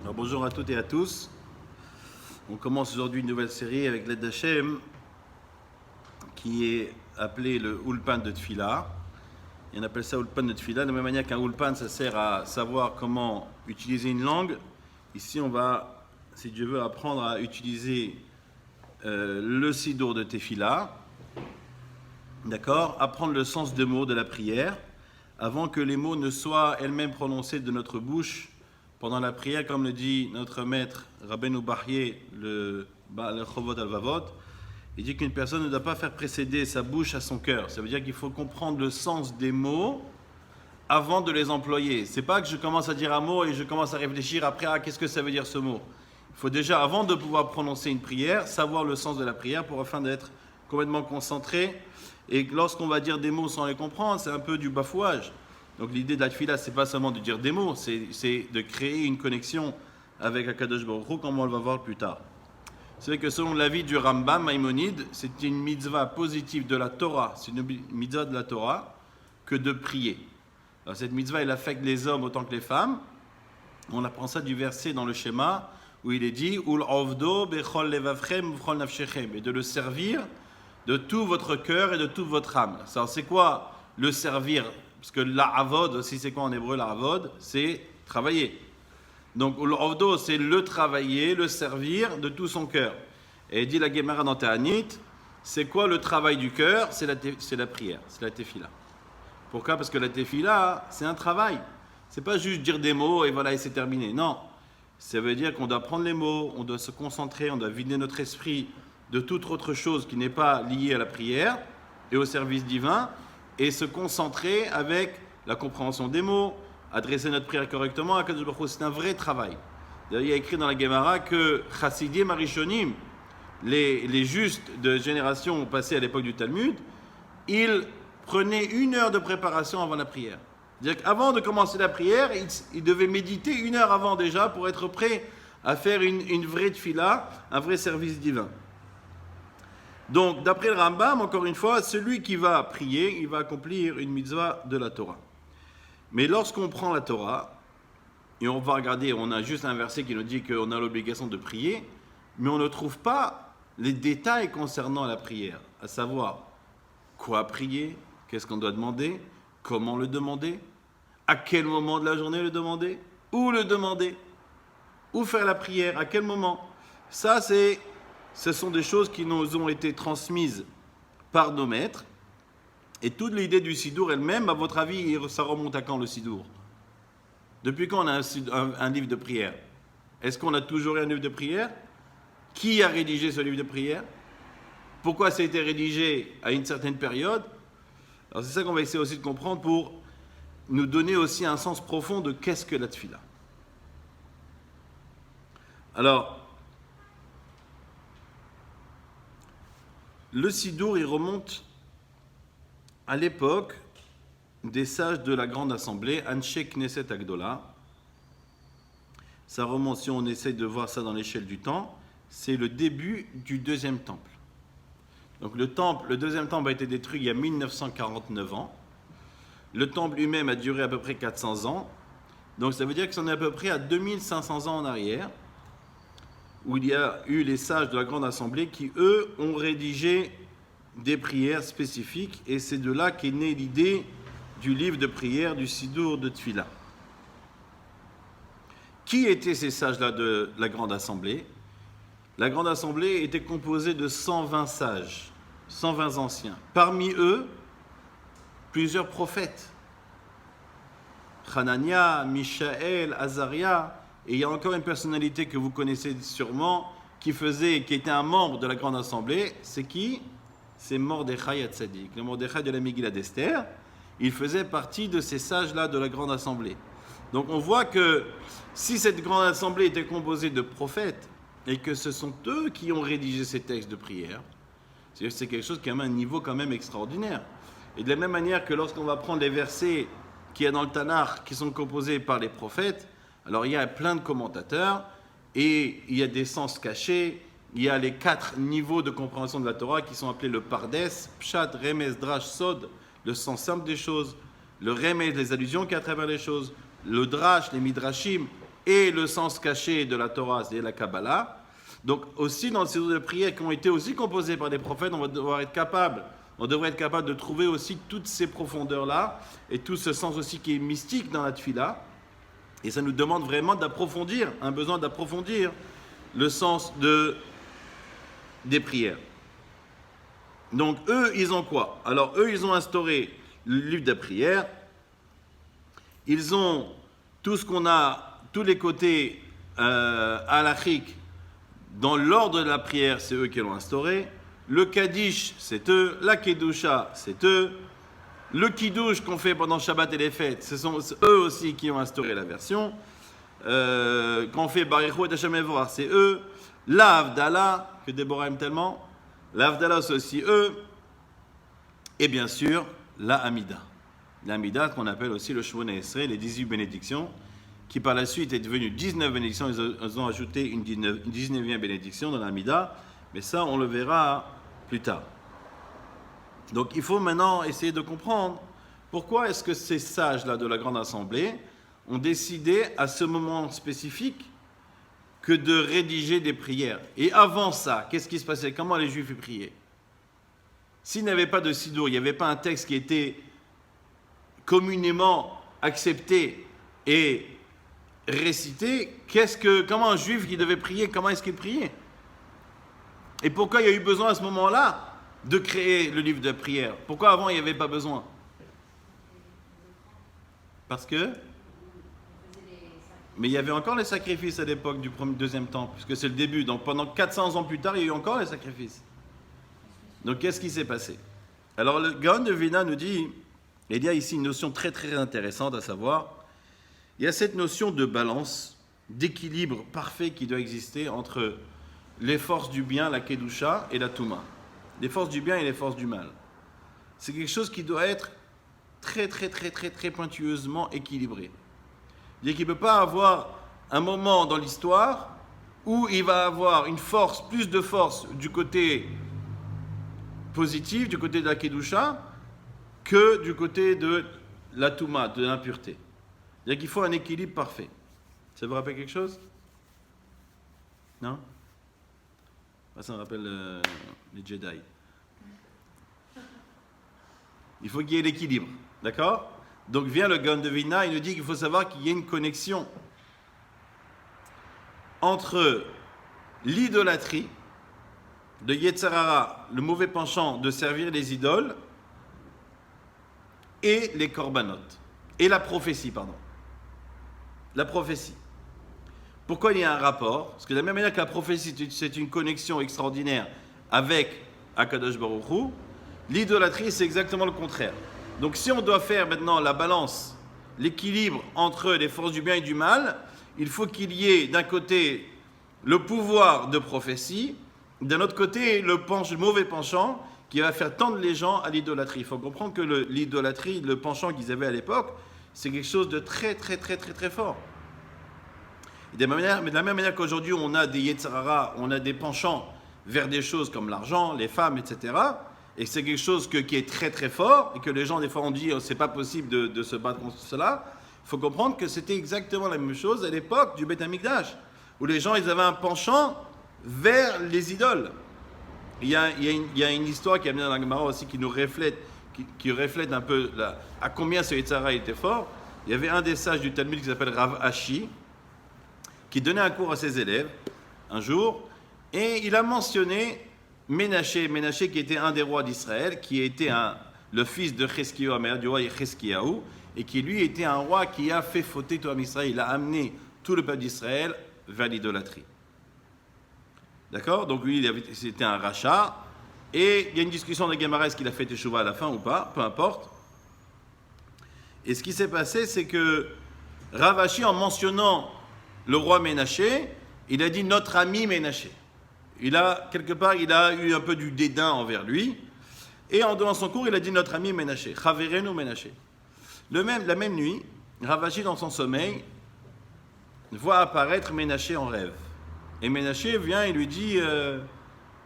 Alors, bonjour à toutes et à tous. On commence aujourd'hui une nouvelle série avec l'aide d'Hachem qui est appelée le Ulpan de Tfila. Et on appelle ça Ulpan de Tfila. De la même manière qu'un Ulpan, ça sert à savoir comment utiliser une langue. Ici, on va, si Dieu veut, apprendre à utiliser le Sidour de Tefila. D'accord? Apprendre le sens des mots de la prière avant que les mots ne soient elles-mêmes prononcés de notre bouche pendant la prière, comme le dit notre maître Rabbeinu Bachye, le Chovot al-Vavot. Il dit qu'une personne ne doit pas faire précéder sa bouche à son cœur. Ça veut dire qu'il faut comprendre le sens des mots avant de les employer. C'est pas que je commence à dire un mot et je commence à réfléchir après à qu'est-ce que ça veut dire ce mot. Il faut déjà, avant de pouvoir prononcer une prière, savoir le sens de la prière pour afin d'être complètement concentré. Et lorsqu'on va dire des mots sans les comprendre, c'est un peu du bafouage. Donc l'idée de la tefila, c'est pas seulement de dire des mots, c'est de créer une connexion avec Akadosh Baruch Hu, comme on le va voir plus tard. C'est vrai que selon l'avis du Rambam Maïmonide, c'est une mitzvah positive de la Torah, c'est une mitzvah de la Torah, que de prier. Alors cette mitzvah, elle affecte les hommes autant que les femmes. On apprend ça du verset dans le schéma où il est dit Ul ovdo bechol levavchem v'chol nafshechem, et de le servir de tout votre cœur et de toute votre âme. Alors c'est quoi le servir? Parce que la'avod aussi, c'est quoi en hébreu la'avod? C'est travailler. Donc ul ovdo, c'est le travailler, le servir de tout son cœur. Et dit la Gemara dans Ta'anit, c'est quoi le travail du cœur? C'est la prière, c'est la tefila. Pourquoi? Parce que la tefila, c'est un travail. C'est pas juste dire des mots et voilà, et c'est terminé. Non. Ça veut dire qu'on doit prendre les mots, on doit se concentrer, on doit vider notre esprit de toute autre chose qui n'est pas liée à la prière et au service divin, et se concentrer avec la compréhension des mots, adresser notre prière correctement à Kadosh Baruch Hu. C'est un vrai travail. D'ailleurs, il y a écrit dans la Gemara que Chassidim Arishonim, les justes de génération passées à l'époque du Talmud, ils prenaient 1 heure de préparation avant la prière. C'est-à-dire qu'avant de commencer la prière, ils devaient méditer 1 heure avant déjà pour être prêts à faire une vraie tefila, un vrai service divin. Donc, d'après le Rambam, encore une fois, celui qui va prier, il va accomplir une mitzvah de la Torah. Mais lorsqu'on prend la Torah, et on va regarder, on a juste un verset qui nous dit qu'on a l'obligation de prier, mais on ne trouve pas les détails concernant la prière, à savoir quoi prier, qu'est-ce qu'on doit demander, comment le demander, à quel moment de la journée le demander, où faire la prière, à quel moment. Ça, ce sont des choses qui nous ont été transmises par nos maîtres. Et toute l'idée du Sidour elle-même, à votre avis, ça remonte à quand le Sidour? Depuis quand on a un livre de prière? Est-ce qu'on a toujours eu un livre de prière? Qui a rédigé ce livre de prière? Pourquoi ça a été rédigé à une certaine période? Alors c'est ça qu'on va essayer aussi de comprendre pour nous donner aussi un sens profond de qu'est-ce que la tefila. Alors, le Sidour, il remonte à l'époque des sages de la Grande Assemblée, Anshe Knesset Agdola. Ça remonte, si on essaie de voir ça dans l'échelle du temps, c'est le début du deuxième temple. Donc le deuxième temple a été détruit il y a 1949 ans. Le temple lui-même a duré à peu près 400 ans. Donc ça veut dire que c'en est à peu près à 2500 ans en arrière, où il y a eu les sages de la Grande Assemblée qui, eux, ont rédigé des prières spécifiques, et c'est de là qu'est née l'idée du livre de prière du Sidour de Tfila. Qui étaient ces sages-là de la Grande Assemblée? La Grande Assemblée était composée de 120 sages, 120 anciens. Parmi eux, plusieurs prophètes. Hanania, Mishaël, Azaria. Et il y a encore une personnalité que vous connaissez sûrement, qui était un membre de la Grande Assemblée. C'est qui? C'est Mordechai Hatzadik, le Mordechai de la Megillah d'Esther. Il faisait partie de ces sages-là de la Grande Assemblée. Donc on voit que si cette Grande Assemblée était composée de prophètes, et que ce sont eux qui ont rédigé ces textes de prière, c'est quelque chose qui a un niveau quand même extraordinaire. Et de la même manière que lorsqu'on va prendre les versets qu'il y a dans le Tanakh, qui sont composés par les prophètes, alors il y a plein de commentateurs, et il y a des sens cachés, il y a les 4 niveaux de compréhension de la Torah qui sont appelés le Pardes, Pshat, Remez, Drash, Sod, le sens simple des choses, le Remez, les allusions qu'il y a à travers les choses, le Drash, les Midrashim, et le sens caché de la Torah, c'est-à-dire la Kabbalah. Donc aussi dans ces de prières qui ont été aussi composées par des prophètes, on devrait être capable de trouver aussi toutes ces profondeurs-là et tout ce sens aussi qui est mystique dans la tefila. Et ça nous demande vraiment d'approfondir, un besoin d'approfondir le sens des prières. Donc eux, ils ont quoi? Alors eux, ils ont instauré le livre de prière. Ils ont tout ce qu'on a, tous les côtés halachiques dans l'ordre de la prière, c'est eux qui l'ont instauré. Le Kaddish, c'est eux. La Kedusha, c'est eux. Le Kiddush qu'on fait pendant Shabbat et les fêtes, ce sont eux aussi qui ont instauré la version. Quand on fait Barichou et Hashem Evorach, c'est eux. L'Avdallah, que Déborah aime tellement. L'Avdallah, c'est aussi eux. Et bien sûr, la Hamida. La Hamida, qu'on appelle aussi le Shemona Esrei, les 18 bénédictions, qui par la suite est devenue 19 bénédictions. Ils ont ajouté une 19e bénédiction dans la Hamida. Mais ça, on le verra plus tard. Donc il faut maintenant essayer de comprendre pourquoi est-ce que ces sages-là de la Grande Assemblée ont décidé à ce moment spécifique que de rédiger des prières. Et avant ça, qu'est-ce qui se passait? Comment les Juifs priaient? S'il n'y avait pas de Sidour, il n'y avait pas un texte qui était communément accepté et récité, comment un Juif qui devait prier, comment est-ce qu'il priait? Et pourquoi il y a eu besoin à ce moment-là de créer le livre de prière? Pourquoi avant il n'y avait pas besoin? Parce que... Mais il y avait encore les sacrifices à l'époque du deuxième temple, puisque c'est le début. Donc pendant 400 ans plus tard, il y a eu encore les sacrifices. Donc qu'est-ce qui s'est passé? Alors le Gaon de Vilna nous dit, il y a ici une notion très très intéressante à savoir, il y a cette notion de balance, d'équilibre parfait qui doit exister entre les forces du bien, la Kedusha, et la Touma. Les forces du bien et les forces du mal. C'est quelque chose qui doit être très très très très très pointueusement équilibré. C'est-à-dire qu'il ne peut pas avoir un moment dans l'histoire où il va avoir une force, plus de force du côté positif, du côté de la Kedusha, que du côté de la Touma, de l'impureté. C'est-à-dire qu'il faut un équilibre parfait. Ça vous rappelle quelque chose? Non? Ça me rappelle les Jedi. Il faut qu'il y ait l'équilibre, d'accord? Donc vient le Gaon de Vilna, il nous dit qu'il faut savoir qu'il y a une connexion entre l'idolâtrie de Yetzer Hara, le mauvais penchant de servir les idoles, et les korbanot, et la prophétie, pardon. La prophétie. Pourquoi il y a un rapport? Parce que de la même manière que la prophétie, c'est une connexion extraordinaire avec Akadosh Baruch Hu, l'idolâtrie, c'est exactement le contraire. Donc si on doit faire maintenant la balance, l'équilibre entre les forces du bien et du mal, il faut qu'il y ait d'un côté le pouvoir de prophétie, d'un autre côté le mauvais penchant qui va faire tendre les gens à l'idolâtrie. Il faut comprendre que l'idolâtrie, le penchant qu'ils avaient à l'époque, c'est quelque chose de très très très très très fort. Mais de la même manière qu'aujourd'hui on a des Yetzer Hara, on a des penchants vers des choses comme l'argent, les femmes, etc., et que c'est quelque chose qui est très très fort, et que les gens des fois ont dit c'est pas possible de se battre contre cela, il faut comprendre que c'était exactement la même chose à l'époque du Beth Amikdash, où les gens ils avaient un penchant vers les idoles. Il y a une histoire qui est amenée dans la Gemara aussi qui nous reflète, qui reflète un peu à combien ce Yetzer Hara était fort. Il y avait un des sages du Talmud qui s'appelle Rav Ashi, qui donnait un cours à ses élèves un jour, et il a mentionné Ménaché qui était un des rois d'Israël, qui était le fils de Cheskiyahu, du roi Cheskiyahu, et qui lui était un roi qui a fait fauter tout Israël. Il a amené tout le peuple d'Israël vers l'idolâtrie. D'accord? Donc lui, c'était un rachat, et il y a une discussion de Gemara, est-ce qu'il a fait Teshuvah à la fin ou pas, peu importe. Et ce qui s'est passé, c'est que Rav Ashi, en mentionnant le roi Ménaché, il a dit notre ami Ménaché. Quelque part, il a eu un peu du dédain envers lui. Et en donnant son cours, il a dit notre ami Ménaché. Chaverenu Ménaché. La même nuit, Rav Ashi, dans son sommeil, voit apparaître Ménaché en rêve. Et Ménaché vient et lui dit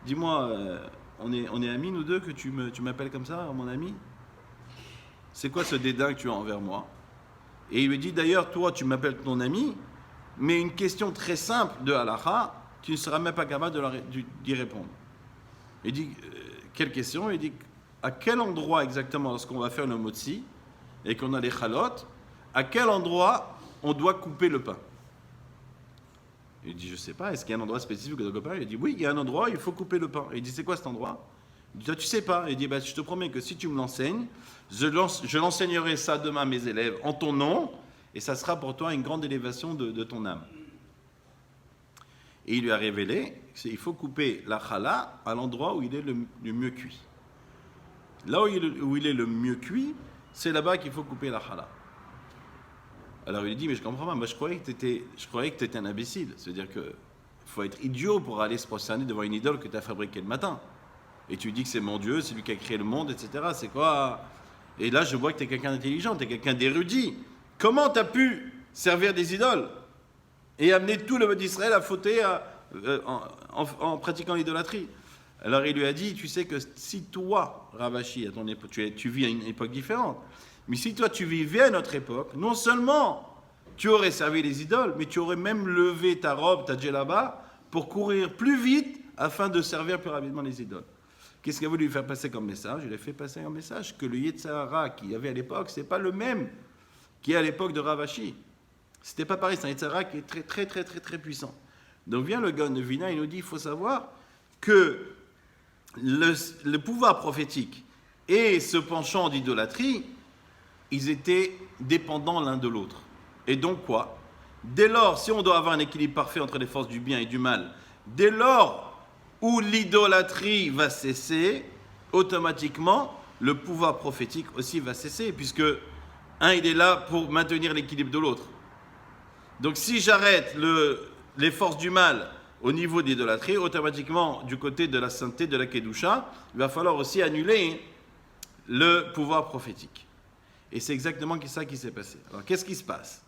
dis-moi, on est amis nous deux, que tu m'appelles comme ça, mon ami? C'est quoi ce dédain que tu as envers moi? Et il lui dit d'ailleurs, toi, tu m'appelles ton ami, mais une question très simple de halakha, tu ne seras même pas capable d'y répondre. Il dit, quelle question? Il dit, à quel endroit exactement, lorsqu'on va faire le motzi, et qu'on a les chalotes, à quel endroit on doit couper le pain? Il dit, je ne sais pas, est-ce qu'il y a un endroit spécifique de couper le pain? Il dit, oui, il y a un endroit, il faut couper le pain. Il dit, c'est quoi cet endroit? Il dit, toi, tu ne sais pas. Il dit, je te promets que si tu me l'enseignes, je l'enseignerai ça demain à mes élèves en ton nom, et ça sera pour toi une grande élévation de ton âme. Et il lui a révélé qu'il faut couper la challah à l'endroit où il est le mieux cuit. Là où il est le mieux cuit, c'est là-bas qu'il faut couper la challah. Alors il dit, mais je comprends pas, moi je croyais que tu étais un imbécile. C'est-à-dire qu'il faut être idiot pour aller se prosterner devant une idole que tu as fabriquée le matin. Et tu dis que c'est mon Dieu, c'est lui qui a créé le monde, etc. C'est quoi? Et là je vois que tu es quelqu'un d'intelligent, tu es quelqu'un d'érudit. Comment tu as pu servir des idoles et amener tout le peuple d'Israël à fauter en pratiquant l'idolâtrie? Alors il lui a dit, tu sais que si toi, Ravashi, à ton époque, tu vis à une époque différente, mais si toi tu vivais à notre époque, non seulement tu aurais servi les idoles, mais tu aurais même levé ta robe, ta djellaba, pour courir plus vite afin de servir plus rapidement les idoles. Qu'est-ce qu'il a voulu lui faire passer comme message? Il a fait passer un message que le Yetzirah qu'il y avait à l'époque, ce n'est pas le même qu'il y a à l'époque de Ravashi. C'était pas pareil, c'est un Yetzirah qui est très très très très très puissant. Donc vient le Gaon de Vilna, il nous dit, il faut savoir que le pouvoir prophétique et ce penchant d'idolâtrie, ils étaient dépendants l'un de l'autre. Et donc quoi? Dès lors, si on doit avoir un équilibre parfait entre les forces du bien et du mal, dès lors où l'idolâtrie va cesser, automatiquement, le pouvoir prophétique aussi va cesser, puisque un, il est là pour maintenir l'équilibre de l'autre. Donc si j'arrête les forces du mal au niveau d'idolâtrie, automatiquement, du côté de la sainteté, de la Kedusha, il va falloir aussi annuler le pouvoir prophétique. Et c'est exactement ça qui s'est passé. Alors, qu'est-ce qui se passe?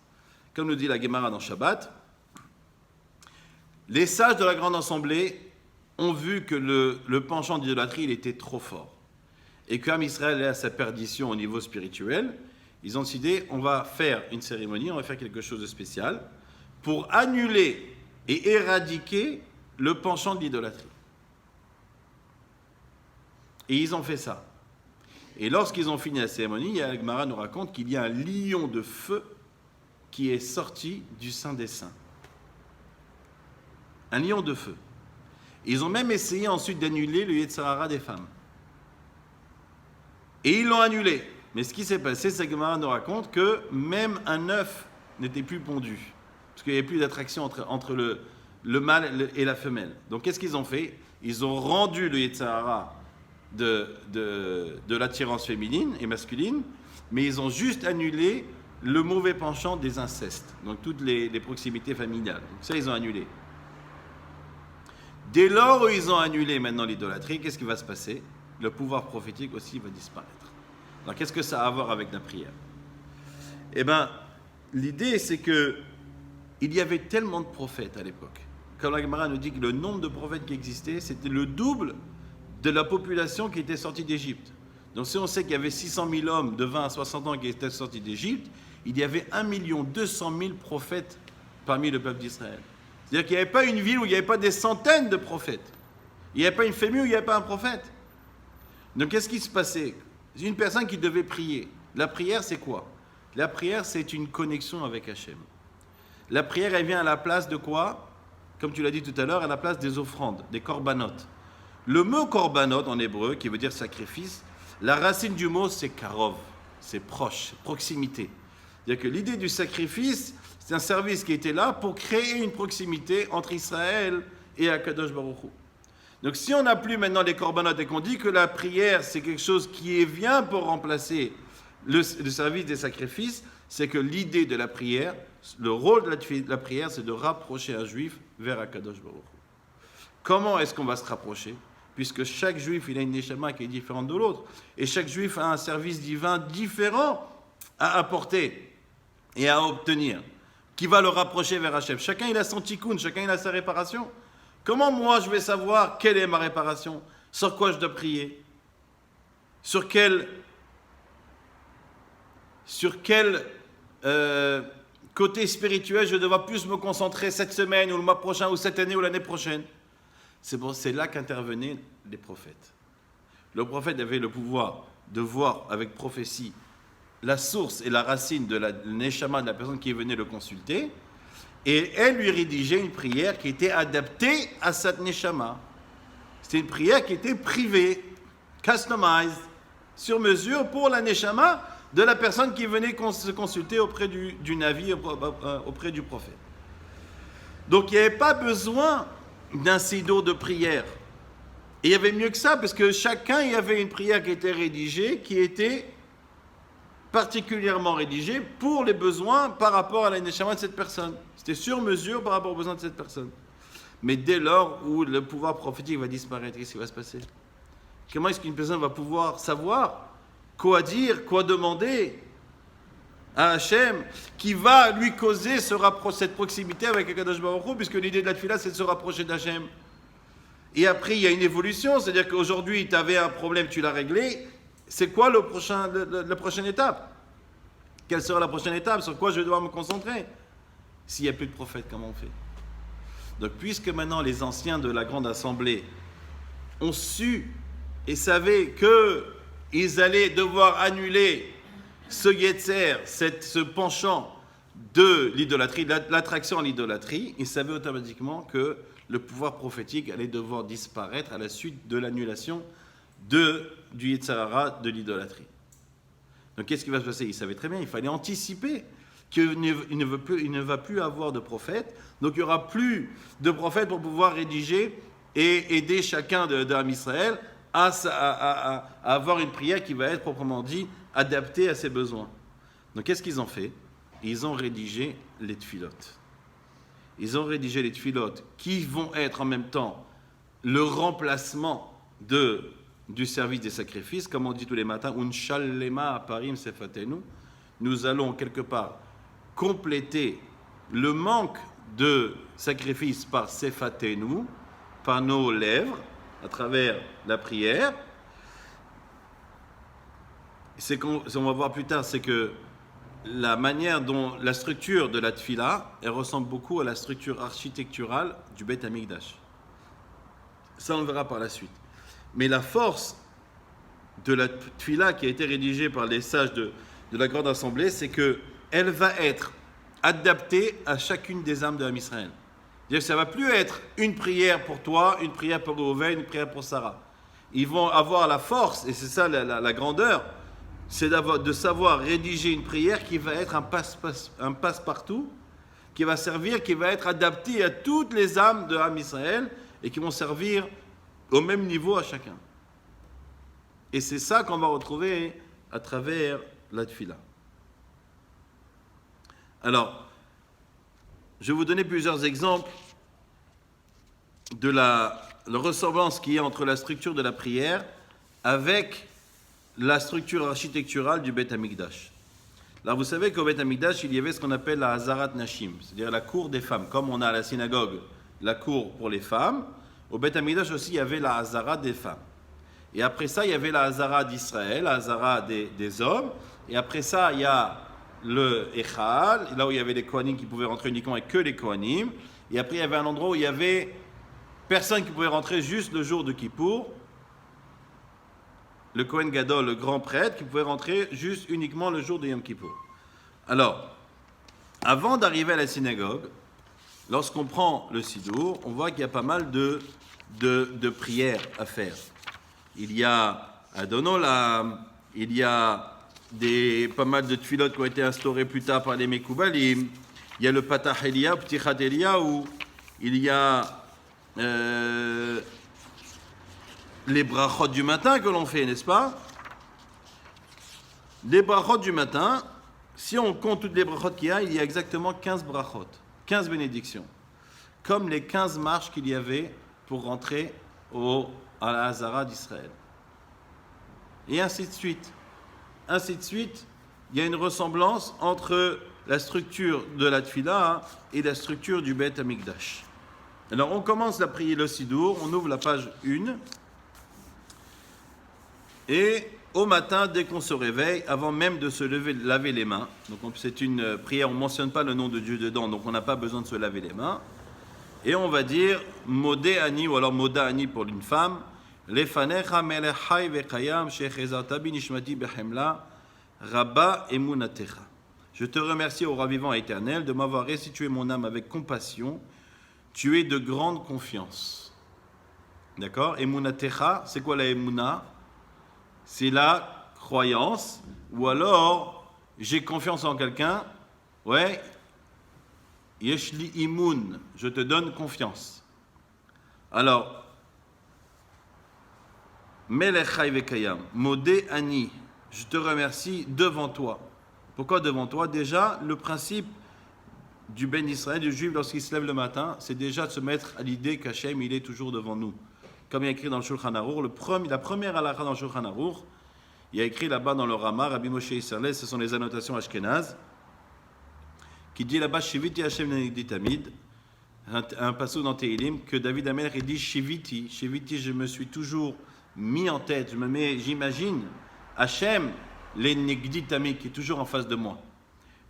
Comme nous dit la Gemara dans Shabbat, les sages de la grande assemblée ont vu que le penchant d'idolâtrie, il était trop fort. Et qu'Am Israël est à sa perdition au niveau spirituel, ils ont décidé, on va faire une cérémonie, on va faire quelque chose de spécial pour annuler et éradiquer le penchant de l'idolâtrie. Et ils ont fait ça. Et lorsqu'ils ont fini la cérémonie, Gemara nous raconte qu'il y a un lion de feu qui est sorti du sein des saints. Un lion de feu. Ils ont même essayé ensuite d'annuler le Yetzirah des femmes. Et ils l'ont annulé. Mais ce qui s'est passé, c'est que Gemara nous raconte que même un œuf n'était plus pondu. Parce qu'il n'y avait plus d'attraction entre le mâle et la femelle. Donc qu'est-ce qu'ils ont fait? Ils ont rendu le Yetzirah de l'attirance féminine et masculine, mais ils ont juste annulé le mauvais penchant des incestes, donc toutes les proximités familiales. Donc ça, ils ont annulé. Dès lors où ils ont annulé maintenant l'idolâtrie, qu'est-ce qui va se passer? Le pouvoir prophétique aussi va disparaître. Alors qu'est-ce que ça a à voir avec la prière? Eh bien, l'idée c'est que il y avait tellement de prophètes à l'époque. Comme la Gemara nous dit que le nombre de prophètes qui existaient, c'était le double de la population qui était sortie d'Égypte. Donc si on sait qu'il y avait 600 000 hommes de 20 à 60 ans qui étaient sortis d'Égypte, il y avait 1 200 000 prophètes parmi le peuple d'Israël. C'est-à-dire qu'il n'y avait pas une ville où il n'y avait pas des centaines de prophètes. Il n'y avait pas une famille où il n'y avait pas un prophète. Donc qu'est-ce qui se passait? C'est une personne qui devait prier. La prière, c'est quoi? La prière, c'est une connexion avec Hachem. La prière, elle vient à la place de quoi? Comme tu l'as dit tout à l'heure, à la place des offrandes, des korbanot. Le mot korbanot en hébreu, qui veut dire sacrifice, la racine du mot, c'est karov, c'est proche, proximité. C'est-à-dire que l'idée du sacrifice, c'est un service qui était là pour créer une proximité entre Israël et Akadosh Baruch Hu. Donc si on n'a plus maintenant les korbanot et qu'on dit que la prière, c'est quelque chose qui vient pour remplacer le service des sacrifices, c'est que l'idée de la prière, le rôle de la prière, c'est de rapprocher un juif vers Akadosh Baruch Hu. Comment est-ce qu'on va se rapprocher? Puisque chaque juif, il a une neshama qui est différente de l'autre. Et chaque juif a un service divin différent à apporter et à obtenir, qui va le rapprocher vers Hachem. Chacun, il a son tikkun, chacun, il a sa réparation. Comment moi, je vais savoir quelle est ma réparation? Sur quoi je dois prier? Sur quelle côté spirituel, je vais devoir plus me concentrer cette semaine ou le mois prochain ou cette année ou l'année prochaine. C'est là qu'intervenaient les prophètes. Le prophète avait le pouvoir de voir avec prophétie la source et la racine de la neshama de la personne qui venait le consulter, et elle lui rédigeait une prière qui était adaptée à cette neshama. C'était une prière qui était privée, customized, sur mesure pour la neshama de la personne qui venait se consulter auprès du navire, auprès du prophète. Donc il n'y avait pas besoin d'un siddur de prière. Et il y avait mieux que ça, parce que chacun, il y avait une prière qui était rédigée, qui était particulièrement rédigée pour les besoins par rapport à la neshama de cette personne. C'était sur mesure par rapport aux besoins de cette personne. Mais dès lors où le pouvoir prophétique va disparaître, qu'est-ce qui va se passer? Comment est-ce qu'une personne va pouvoir savoir quoi dire, quoi demander à Hachem, qui va lui causer cette proximité avec Akadosh Baruch Hu, puisque l'idée de la tefila, c'est de se rapprocher d'Hachem. Et après, il y a une évolution, c'est-à-dire qu'aujourd'hui, tu avais un problème, tu l'as réglé. C'est quoi la prochaine étape? Quelle sera la prochaine étape? Sur quoi je vais devoir me concentrer? S'il n'y a plus de prophète, comment on fait? Donc, puisque maintenant les anciens de la grande assemblée ont su et savaient qu'ils allaient devoir annuler ce yetzer, ce penchant de l'idolâtrie, l'attraction à l'idolâtrie, ils savaient automatiquement que le pouvoir prophétique allait devoir disparaître à la suite de l'annulation du yetzer hara, de l'idolâtrie. Donc qu'est-ce qui va se passer? Ils savaient très bien, il fallait anticiper qu'il ne va plus avoir de prophète, donc il n'y aura plus de prophète pour pouvoir rédiger et aider chacun d'Am Israël à avoir une prière qui va être proprement dit adaptée à ses besoins. Donc qu'est-ce qu'ils ont fait? Ils ont rédigé les tfilotes. Ils ont rédigé les tfilotes qui vont être en même temps le remplacement du service des sacrifices, comme on dit tous les matins, Unshallema aparim sefatenu. Nous allons quelque part compléter le manque de sacrifice par sefatenu, par nos lèvres, à travers la prière. On va voir plus tard, c'est que la manière dont la structure de la tfila, elle ressemble beaucoup à la structure architecturale du Beth Amikdash. Ça, on le verra par la suite. Mais la force de la tfila qui a été rédigée par les sages de la Grande Assemblée, c'est qu'elle va être adaptée à chacune des âmes de Am Israël. C'est-à-dire que ça ne va plus être une prière pour toi, une prière pour Reuven, une prière pour Sarah. Ils vont avoir la force, et c'est ça la grandeur, c'est de savoir rédiger une prière qui va être un passe-partout, qui va servir, qui va être adaptée à toutes les âmes de Am Israël, et qui vont servir au même niveau à chacun. Et c'est ça qu'on va retrouver à travers la tfila. Alors, je vais vous donner plusieurs exemples de la ressemblance qu'il y a entre la structure de la prière avec la structure architecturale du Beth Amikdash. Alors vous savez qu'au Beth Amikdash, il y avait ce qu'on appelle la Hazarat Nashim, c'est-à-dire la cour des femmes. Comme on a à la synagogue la cour pour les femmes, au Beth Amikdash aussi, il y avait la Hazara des femmes. Et après ça, il y avait la Hazara d'Israël, la Hazara des hommes. Et après ça, il y a le Echal, là où il y avait les Kohanim qui pouvaient rentrer uniquement et que les Kohanim. Et après, il y avait un endroit où il y avait personne qui pouvait rentrer juste le jour de Kippour. Le Kohen Gadol, le grand prêtre, qui pouvait rentrer juste uniquement le jour de Yom Kippour. Alors, avant d'arriver à la synagogue, lorsqu'on prend le Sidour, on voit qu'il y a pas mal de prières à faire. Il y a Adonolam, il y a pas mal de tfilotes qui ont été instaurées plus tard par les Mekoubalim, il y a le Patah Elia, Ptichat Elia, où il y a les brachot du matin que l'on fait, n'est-ce pas? Les brachot du matin, si on compte toutes les brachot qu'il y a exactement 15 brachot, 15 bénédictions, comme les 15 marches qu'il y avait pour rentrer à la Hazara d'Israël. Et ainsi de suite. Ainsi de suite, il y a une ressemblance entre la structure de la Tfila et la structure du Beth Amikdash. Alors on commence à prier le Sidour, on ouvre la page 1, et au matin, dès qu'on se réveille, avant même de se laver les mains. Donc c'est une prière, on ne mentionne pas le nom de Dieu dedans, donc on n'a pas besoin de se laver les mains. Et on va dire Modé Ani, ou alors Moda Ani pour une femme, Lefanecha melech chai vekayam shechezata bi nishmati behemla rabba emunatecha. Je te remercie, ô ravivant éternel, de m'avoir restitué mon âme avec compassion. Tu es de grande confiance. D'accord? Emunatecha, c'est quoi la emuna? C'est la croyance, ou alors j'ai confiance en quelqu'un, ouais, yeshli imun, je te donne confiance. Alors, melech chai vekayam, modé ani, je te remercie devant toi. Pourquoi devant toi? Déjà, le principe du Ben Israël, du juif, lorsqu'il se lève le matin, c'est déjà de se mettre à l'idée qu'Hachem, il est toujours devant nous. Comme il y a écrit dans le Shulchan Arour, la première halakha dans le Shulchan Arour, il y a écrit là-bas dans le Rama, Rabbi Moshe Isserles, ce sont les annotations ashkénazes, qui dit là-bas, Shiviti Hachem Nenegdi Tamid, un passage dans Tehilim, que David Amelech, il dit Shiviti, je me suis toujours mis en tête, j'imagine, Hachem, les Negdi Tamid, qui est toujours en face de moi.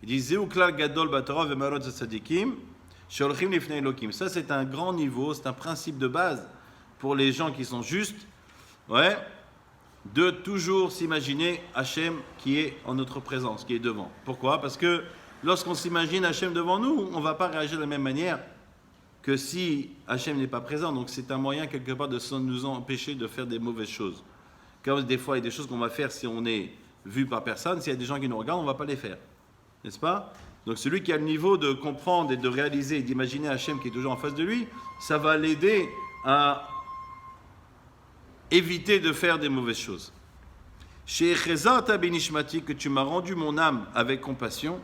Il dit Zeuklal Gadol Batorah Vemarot Tzadikim, Sholchim Lifnei Elokim. Ça, c'est un grand niveau, c'est un principe de base pour les gens qui sont justes, ouais, de toujours s'imaginer Hachem qui est en notre présence, qui est devant. Pourquoi? Parce que lorsqu'on s'imagine Hachem devant nous, on ne va pas réagir de la même manière que si Hachem n'est pas présent. Donc c'est un moyen quelque part de nous empêcher de faire des mauvaises choses. Comme des fois, il y a des choses qu'on va faire si on est vu par personne, s'il y a des gens qui nous regardent, on ne va pas les faire. N'est-ce pas? Donc celui qui a le niveau de comprendre et de réaliser et d'imaginer Hachem qui est toujours en face de lui, ça va l'aider à éviter de faire des mauvaises choses. Chez Echezata Benishmati, que tu m'as rendu mon âme avec compassion.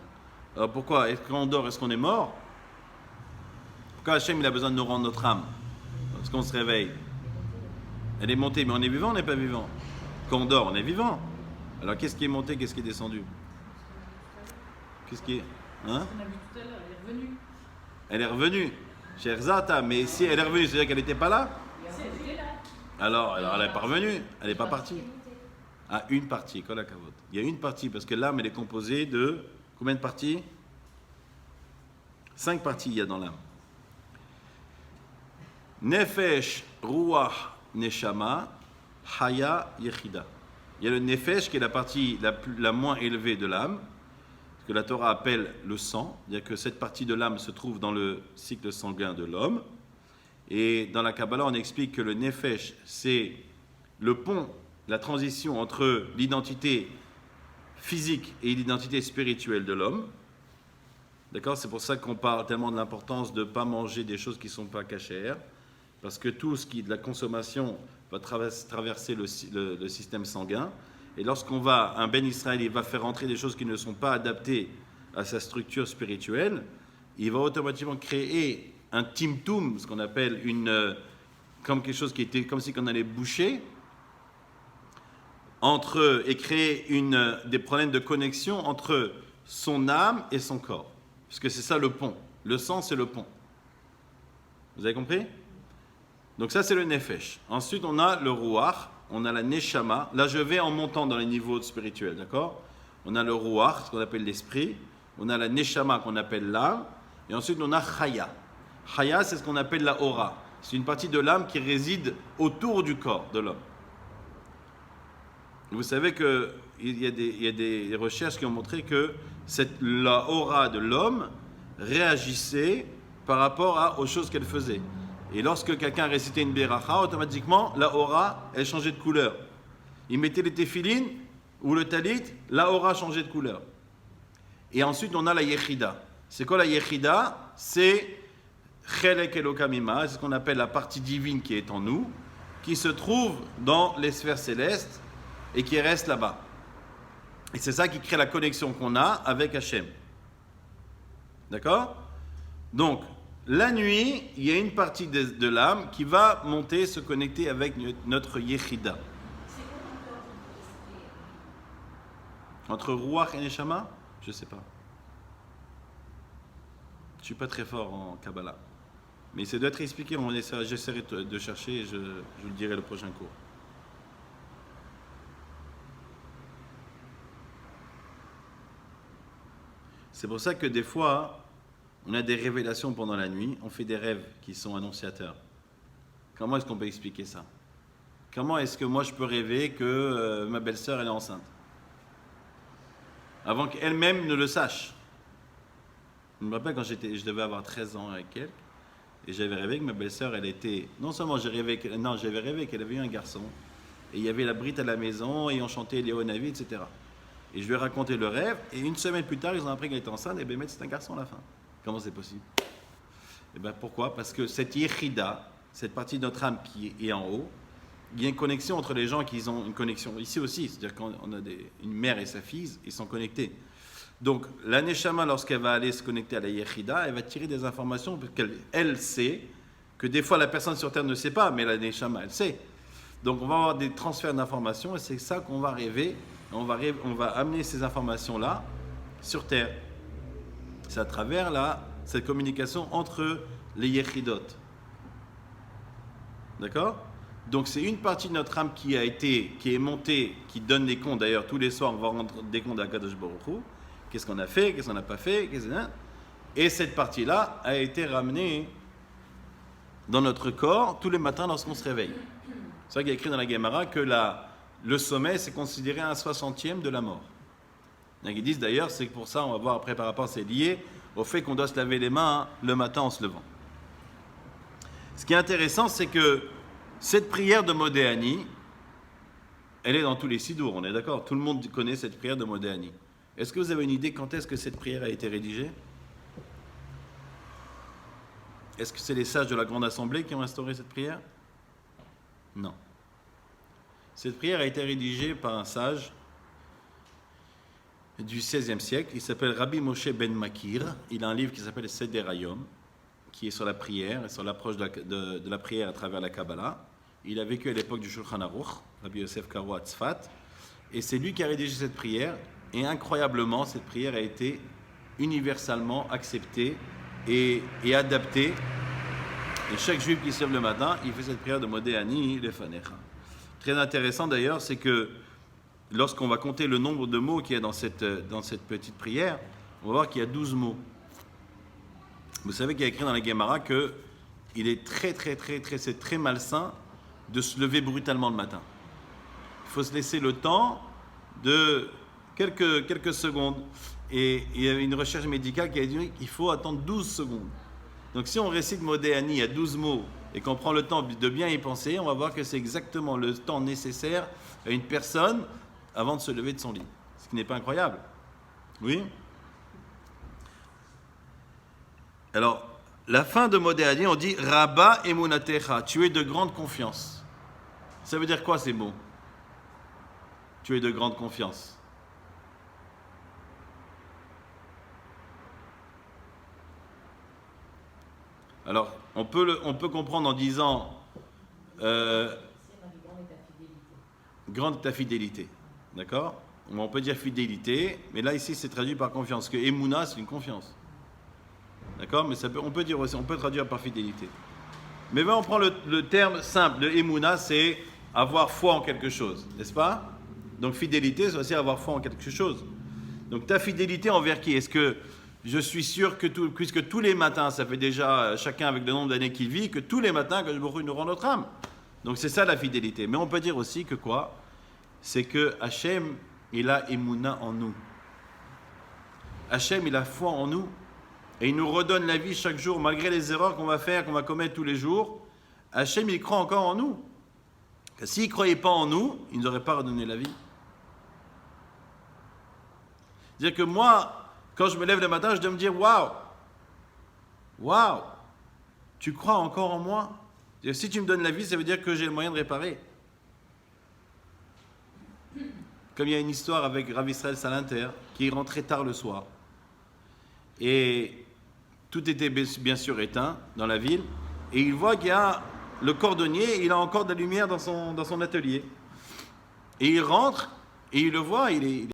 Alors pourquoi? Quand on dort, est-ce qu'on est mort? Pourquoi Hachem il a besoin de nous rendre notre âme lorsqu'on se réveille? Elle est montée, mais on est vivant ou on n'est pas vivant? Quand on dort, on est vivant. Alors qu'est-ce qui est monté, qu'est-ce qui est descendu? Qu'est-ce qui est? Hein? On a vu tout à l'heure, elle est revenue. Elle est revenue. Chez Echezata, mais si elle est revenue, c'est-à-dire qu'elle n'était pas là? Elle était là. Alors elle n'est pas revenue, elle n'est pas partie. Ah, une partie, kol hakavod. Il y a une partie, parce que l'âme, elle est composée de combien de parties? 5 parties il y a dans l'âme. Nefesh, Ruach, Neshama, Haya, Yechida. Il y a le Nefesh qui est la partie la moins élevée de l'âme, ce que la Torah appelle le sang. C'est-à-dire que cette partie de l'âme se trouve dans le cycle sanguin de l'homme. Et dans la Kabbalah, on explique que le Nefesh, c'est le pont, la transition entre l'identité physique et l'identité spirituelle de l'homme. D'accord? C'est pour ça qu'on parle tellement de l'importance de ne pas manger des choses qui ne sont pas cachères, parce que tout ce qui est de la consommation va traverser le système sanguin. Et lorsqu'on un Ben Israël, il va faire entrer des choses qui ne sont pas adaptées à sa structure spirituelle, il va automatiquement créer un timtum, ce qu'on appelle comme quelque chose qui était comme si on allait boucher, et créer des problèmes de connexion entre son âme et son corps. Parce que c'est ça le pont. Le sang, c'est le pont. Vous avez compris? Donc ça, c'est le nefesh. Ensuite, on a le ruach, on a la neshama. Là, je vais en montant dans les niveaux spirituels, d'accord? On a le ruach, ce qu'on appelle l'esprit. On a la neshama, qu'on appelle l'âme. Et ensuite, on a chaya. Chaya, c'est ce qu'on appelle la aura. C'est une partie de l'âme qui réside autour du corps de l'homme. Vous savez qu'il y a des recherches qui ont montré que la aura de l'homme réagissait par rapport aux choses qu'elle faisait. Et lorsque quelqu'un récitait une beracha, automatiquement, la aura, elle changeait de couleur. Il mettait les téphilines ou le talit, la aura changeait de couleur. Et ensuite, on a la yechida. C'est quoi la yechida? C'est chelek elokamima, c'est ce qu'on appelle la partie divine qui est en nous, qui se trouve dans les sphères célestes et qui reste là-bas. Et c'est ça qui crée la connexion qu'on a avec Hachem. D'accord? Donc, la nuit, il y a une partie de l'âme qui va monter, se connecter avec notre Yechida. Entre Ruach et Neshama? Je ne sais pas. Je ne suis pas très fort en Kabbalah. Mais ça doit être expliqué, j'essaierai de chercher et je vous le dirai le prochain cours. C'est pour ça que des fois, on a des révélations pendant la nuit, on fait des rêves qui sont annonciateurs. Comment est-ce qu'on peut expliquer ça? Comment est-ce que moi je peux rêver que ma belle-sœur elle est enceinte? Avant qu'elle-même ne le sache. Je me rappelle quand je devais avoir 13 ans avec elle, et j'avais rêvé que ma belle-sœur, elle était... Non seulement j'avais rêvé qu'elle avait eu un garçon, et il y avait la brite à la maison, et on chantait Léo Navi, etc. Et je lui ai raconté le rêve, et une semaine plus tard, ils ont appris qu'elle était enceinte, et bien c'est un garçon à la fin. Comment c'est possible? Et bien pourquoi? Parce que cette yechida, cette partie de notre âme qui est en haut, il y a une connexion entre les gens qui ont une connexion ici aussi, c'est-à-dire qu'on a une mère et sa fille, ils sont connectés. Donc la neshama, lorsqu'elle va aller se connecter à la yechida, elle va tirer des informations parce qu'elle sait que des fois la personne sur terre ne sait pas, mais la neshama elle sait. Donc on va avoir des transferts d'informations et c'est ça qu'on va rêver. On va amener ces informations-là sur terre. C'est à travers cette communication entre les yechidot. D'accord? Donc c'est une partie de notre âme qui est montée, qui donne des comptes. D'ailleurs, tous les soirs, on va rendre des comptes à Kadosh Baruch Hu. Qu'est-ce qu'on a fait, qu'est-ce qu'on n'a pas fait, et cette partie-là a été ramenée dans notre corps tous les matins lorsqu'on se réveille. C'est vrai qu'il y a écrit dans la Gemara que le sommeil, c'est considéré un 60e de la mort. Ils disent d'ailleurs, c'est pour ça, on va voir après par rapport, c'est lié au fait qu'on doit se laver les mains le matin en se levant. Ce qui est intéressant, c'est que cette prière de Modéani, elle est dans tous les sidours, on est d'accord? Tout le monde connaît cette prière de Modéani. Est-ce que vous avez une idée quand est-ce que cette prière a été rédigée? Est-ce que c'est les sages de la Grande Assemblée qui ont instauré cette prière? Non. Cette prière a été rédigée par un sage du XVIe siècle. Il s'appelle Rabbi Moshe ben Makir. Il a un livre qui s'appelle Seder Hayom, qui est sur la prière et sur l'approche de la prière à travers la Kabbalah. Il a vécu à l'époque du Shulchan Aruch, Rabbi Yosef Karo à Tzfat. Et c'est lui qui a rédigé cette prière. Et incroyablement, cette prière a été universellement acceptée et adaptée. Et chaque juif qui se lève le matin, il fait cette prière de Modéani Lefanecha. Très intéressant d'ailleurs, c'est que lorsqu'on va compter le nombre de mots qu'il y a dans cette petite prière, on va voir qu'il y a 12 mots. Vous savez qu'il y a écrit dans la Gemara qu'il est c'est très malsain de se lever brutalement le matin. Il faut se laisser le temps de quelques secondes. Et il y avait une recherche médicale qui a dit qu'il faut attendre 12 secondes. Donc si on récite Modéani à 12 mots et qu'on prend le temps de bien y penser, on va voir que c'est exactement le temps nécessaire à une personne avant de se lever de son lit. Ce qui n'est pas incroyable. Oui? Alors, la fin de Modéani, on dit « Rabba emunatecha » tu es de grande confiance. Ça veut dire quoi ces mots? Tu es de grande confiance. Alors, on peut comprendre en disant grande est ta fidélité. D'accord? On peut dire fidélité, mais là ici c'est traduit par confiance. Que Emouna c'est une confiance. D'accord? Mais on peut dire aussi, on peut traduire par fidélité. Mais là on prend le terme simple de Emouna, c'est avoir foi en quelque chose, n'est-ce pas? Donc fidélité, c'est aussi avoir foi en quelque chose. Donc ta fidélité envers qui? Est-ce que je suis sûr que puisque tous les matins, ça fait déjà chacun avec le nombre d'années qu'il vit, que tous les matins, que Baruch Hu nous rend notre âme. Donc c'est ça la fidélité. Mais on peut dire aussi que quoi? C'est que Hachem, il a Emouna en nous. Hachem, il a foi en nous. Et il nous redonne la vie chaque jour, malgré les erreurs qu'on va faire, qu'on va commettre tous les jours. Hachem, il croit encore en nous. S'il ne croyait pas en nous, il ne nous aurait pas redonné la vie. C'est-à-dire que moi, quand je me lève le matin, je dois me dire « Waouh, tu crois encore en moi ?» Si tu me donnes la vie, ça veut dire que j'ai le moyen de réparer. Comme il y a une histoire avec Rav Israël Salanter, qui rentrait tard le soir. Et tout était bien sûr éteint dans la ville. Et il voit qu'il y a le cordonnier, il a encore de la lumière dans son atelier. Et il rentre, et il le voit, il